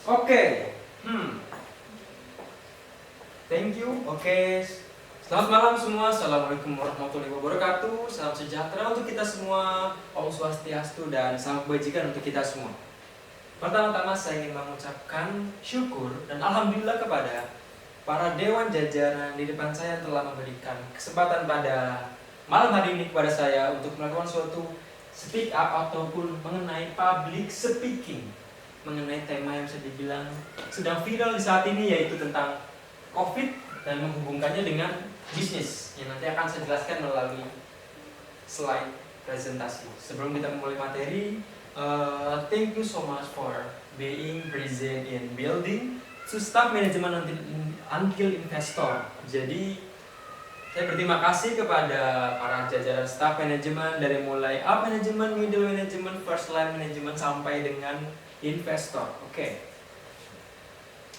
Oke, thank you. Oke, selamat malam semua. Assalamualaikum warahmatullahi wabarakatuh. Salam sejahtera untuk kita semua. Om Swastiastu dan salam kebajikan untuk kita semua. Pertama-tama saya ingin mengucapkan syukur dan alhamdulillah kepada para dewan jajaran di depan saya yang telah memberikan kesempatan pada malam hari ini kepada saya untuk melakukan suatu speak up ataupun mengenai public speaking, mengenai tema yang bisa dibilang sedang viral di saat ini, yaitu tentang COVID dan menghubungkannya dengan bisnis yang nanti akan saya jelaskan melalui slide presentasi. Sebelum kita memulai materi, thank you so much for being present in building to staff management until investor. Jadi saya berterima kasih kepada para jajaran staff manajemen dari mulai up management, middle management, first line management sampai dengan investor. Oke.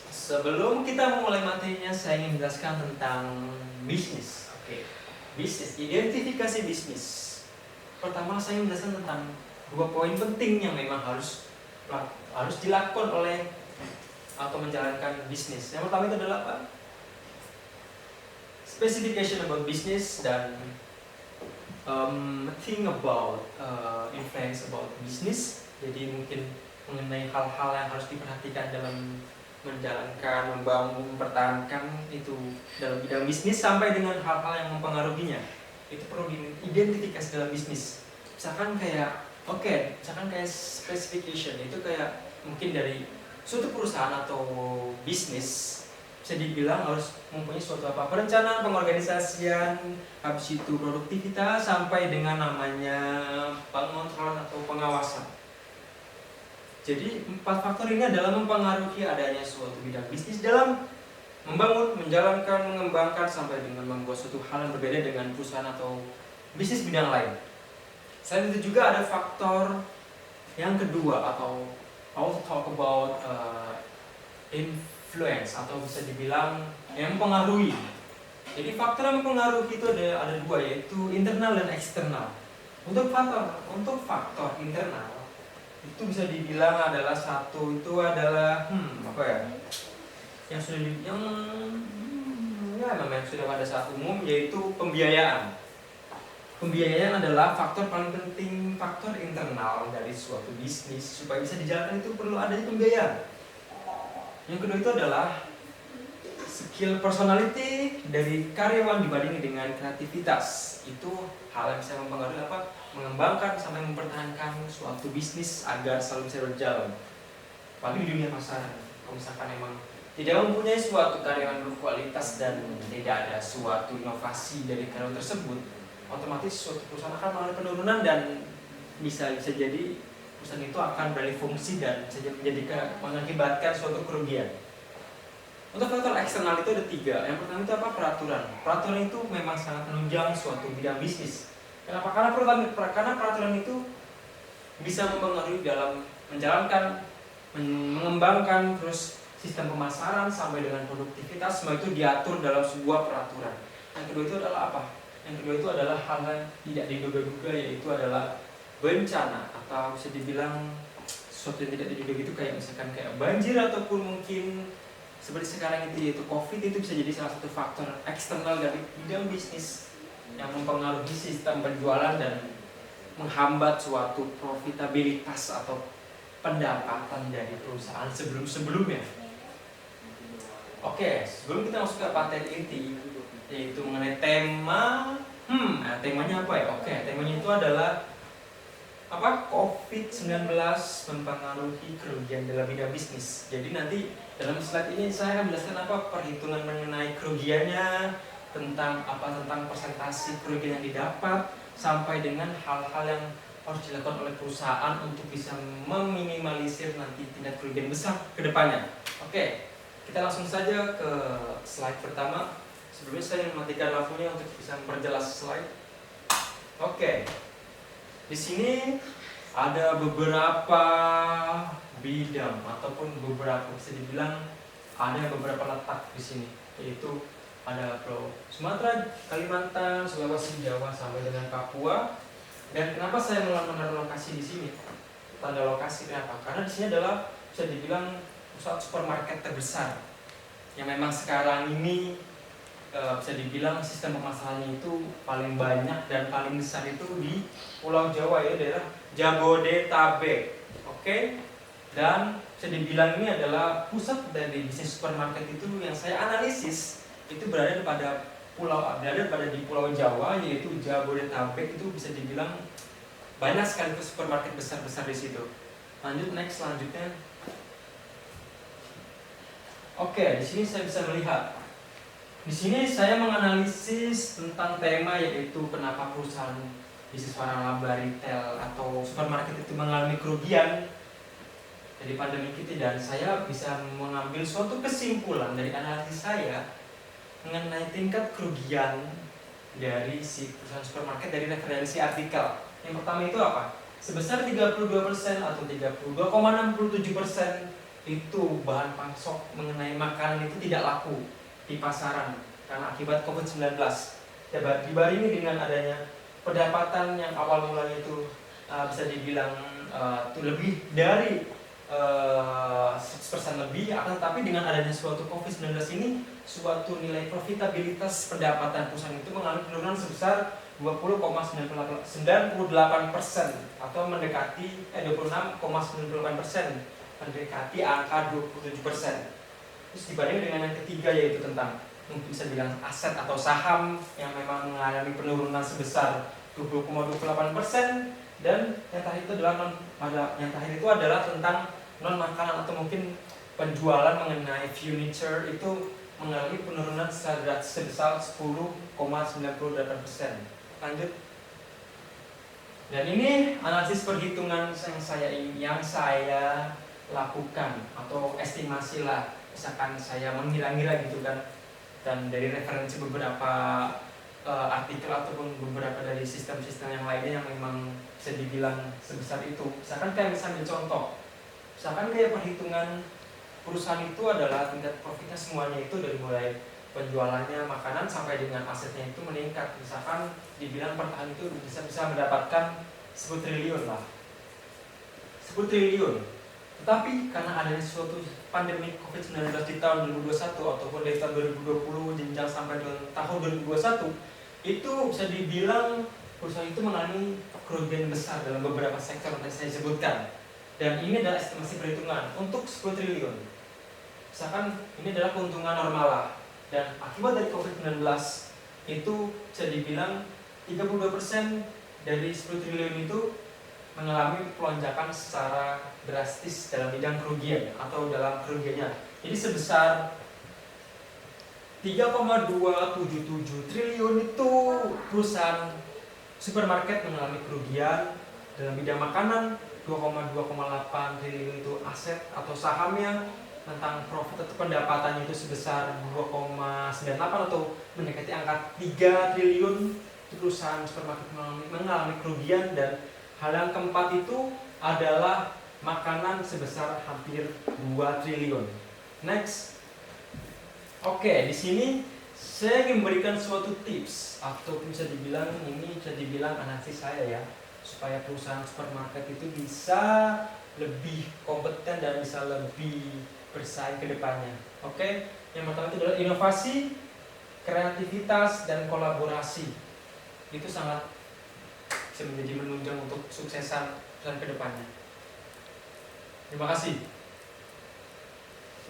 Sebelum kita memulai materinya, saya ingin menjelaskan tentang bisnis. Oke. Bisnis, identifikasi bisnis. Pertama saya ingin menjelaskan tentang dua poin penting yang memang harus dilakukan oleh atau menjalankan bisnis. Yang pertama itu adalah apa? Specification about business dan think about influence about business. Jadi mungkin mengenai hal-hal yang harus diperhatikan dalam menjalankan, membangun, mempertahankan itu dalam bidang bisnis sampai dengan hal-hal yang mempengaruhinya. Itu perlu diidentifikasi dalam bisnis. Misalkan kayak specification itu kayak mungkin dari suatu perusahaan atau bisnis bisa dibilang harus mempunyai suatu perencanaan, pengorganisasian, habis itu produktivitas sampai dengan namanya pengontrolan atau pengawasan. Jadi 4 faktor ini adalah mempengaruhi adanya suatu bidang bisnis dalam membangun, menjalankan, mengembangkan sampai dengan membuat suatu hal yang berbeda dengan perusahaan atau bisnis bidang lain. Selain itu juga ada faktor yang kedua atau I want to talk about influence atau bisa dibilang yang mempengaruhi. Jadi faktor yang mempengaruhi itu ada dua, yaitu internal dan eksternal. Untuk faktor internal itu bisa dibilang adalah satu itu adalah yang sudah pada saat umum, yaitu pembiayaan. Pembiayaan adalah faktor paling penting, faktor internal dari suatu bisnis. Supaya bisa dijalankan itu perlu adanya pembiayaan. Yang kedua itu adalah skill personality dari karyawan dibanding dengan kreativitas. Itu hal yang bisa mempengaruhi mengembangkan sampai mempertahankan suatu bisnis agar selalu bisa berjalan. Apalagi di dunia pasaran. Kalau misalkan memang tidak mempunyai suatu karyawan berkualitas dan tidak ada suatu inovasi dari karyawan tersebut, otomatis suatu perusahaan akan mengalami penurunan dan bisa jadi perusahaan itu akan beralih fungsi dan bisa mengakibatkan suatu kerugian. Untuk faktor eksternal itu ada 3. Yang pertama itu peraturan. Peraturan itu memang sangat menunjang suatu bidang bisnis. Kenapa? Karena peraturan itu bisa mempengaruhi dalam menjalankan, mengembangkan terus sistem pemasaran sampai dengan produktivitas, semua itu diatur dalam sebuah peraturan. Yang kedua itu adalah apa? Yang kedua itu adalah hal yang tidak diduga-duga, yaitu adalah bencana atau bisa dibilang sesuatu yang tidak diduga itu, kayak misalkan kayak banjir ataupun mungkin seperti sekarang itu yaitu COVID. Itu bisa jadi salah satu faktor eksternal dari bidang bisnis yang mempengaruhi sistem penjualan dan menghambat suatu profitabilitas atau pendapatan dari perusahaan sebelum-sebelumnya. Oke, sebelum kita masuk ke materi inti, yaitu mengenai tema. Temanya apa ya? Oke, temanya itu adalah COVID-19 mempengaruhi kerugian dalam bidang bisnis. Jadi nanti dalam slide ini saya akan menjelaskan perhitungan mengenai kerugiannya, tentang persentase kerugian yang didapat, sampai dengan hal-hal yang harus dilakukan oleh perusahaan untuk bisa meminimalisir nanti tingkat kerugian besar ke depannya. Oke. Kita langsung saja ke slide pertama. Sebelumnya saya ingin mematikan lampunya untuk bisa memperjelas slide. Oke. Di sini ada beberapa bidang ataupun bisa dibilang ada beberapa letak di sini, yaitu ada Pulau Sumatera, Kalimantan, Sulawesi, Jawa sampai dengan Papua. Dan kenapa saya menaruh lokasi di sini? Tanda lokasi kenapa? Karena di sini adalah bisa dibilang pusat supermarket terbesar yang memang sekarang ini bisa dibilang sistem pemasarannya itu paling banyak dan paling besar itu di Pulau Jawa, ya, daerah Jabodetabek. Oke. Dan bisa dibilang ini adalah pusat dari bisnis supermarket itu yang saya analisis itu berada di Pulau Jawa, yaitu Jabodetabek. Itu bisa dibilang banyak sekali supermarket besar-besar di situ. Selanjutnya. Oke, di sini saya bisa melihat. Di sini saya menganalisis tentang tema, yaitu kenapa perusahaan bisnis waralaba retail atau supermarket itu mengalami kerugian dari pandemi kita, dan saya bisa mengambil suatu kesimpulan dari analisis saya mengenai tingkat kerugian dari si perusahaan supermarket dari referensi artikel. Yang pertama itu apa? Sebesar 32% atau 32,67% itu bahan pasok mengenai makanan itu tidak laku di pasaran karena akibat COVID-19. Dibarengi dengan adanya pendapatan yang awal mulanya itu bisa dibilang itu lebih dari 100% lebih, akan tetapi dengan adanya suatu COVID-19 ini, suatu nilai profitabilitas pendapatan perusahaan itu mengalami penurunan sebesar 20,98% atau mendekati 26,98%, mendekati angka 27%. Terus dibanding dengan yang ketiga, yaitu tentang mungkin bisa bilang aset atau saham yang memang mengalami penurunan sebesar 20,28%, dan yang terakhir itu adalah tentang non makanan atau mungkin penjualan mengenai furniture itu mengalami penurunan sebesar 10,98%. Lanjut. Dan ini analisis perhitungan yang saya lakukan atau estimasi lah, misalkan saya mengira-ngira gitu kan, dan dari referensi beberapa artikel ataupun beberapa dari sistem-sistem yang lainnya yang memang bisa dibilang sebesar itu. Misalkan misalnya contoh, misalkan kayak perhitungan perusahaan itu adalah tingkat profitnya semuanya itu dari mulai penjualannya makanan sampai dengan asetnya itu meningkat. Misalkan dibilang per tahun itu bisa mendapatkan 10 triliun lah. 10 triliun. Tetapi karena adanya suatu pandemi COVID-19 di tahun 2021 ataupun dari tahun 2020 jenjang sampai dengan tahun 2021, itu bisa dibilang perusahaan itu mengalami kerugian besar dalam beberapa sektor yang saya sebutkan. Dan ini adalah estimasi perhitungan untuk 10 triliun. Misalkan ini adalah keuntungan normal lah. Dan akibat dari COVID-19 itu bisa dibilang 32% dari 10 triliun itu mengalami pelonjakan secara drastis dalam bidang kerugian atau dalam kerugiannya. Jadi sebesar 3,277 triliun itu perusahaan supermarket mengalami kerugian dalam bidang makanan. 2,8 triliun itu aset atau sahamnya, tentang profit atau pendapatannya itu sebesar 2,98 atau mendekati angka 3 triliun. Perusahaan supermarket mengalami kerugian. Dan hal yang keempat itu adalah makanan sebesar hampir 2 triliun. Next. Oke, di sini saya ingin memberikan suatu tips atau bisa dibilang analisis saya ya, supaya perusahaan supermarket itu bisa lebih kompeten dan bisa lebih bersaing ke depannya. Oke, yang pertama itu adalah inovasi, kreativitas, dan kolaborasi. Itu sangat bisa menjadi menunjang untuk kesuksesan perusahaan ke depannya. Terima kasih.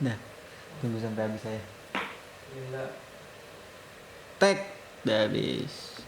Nah, tunggu sampai habis saya. Gila. Tek, udah habis.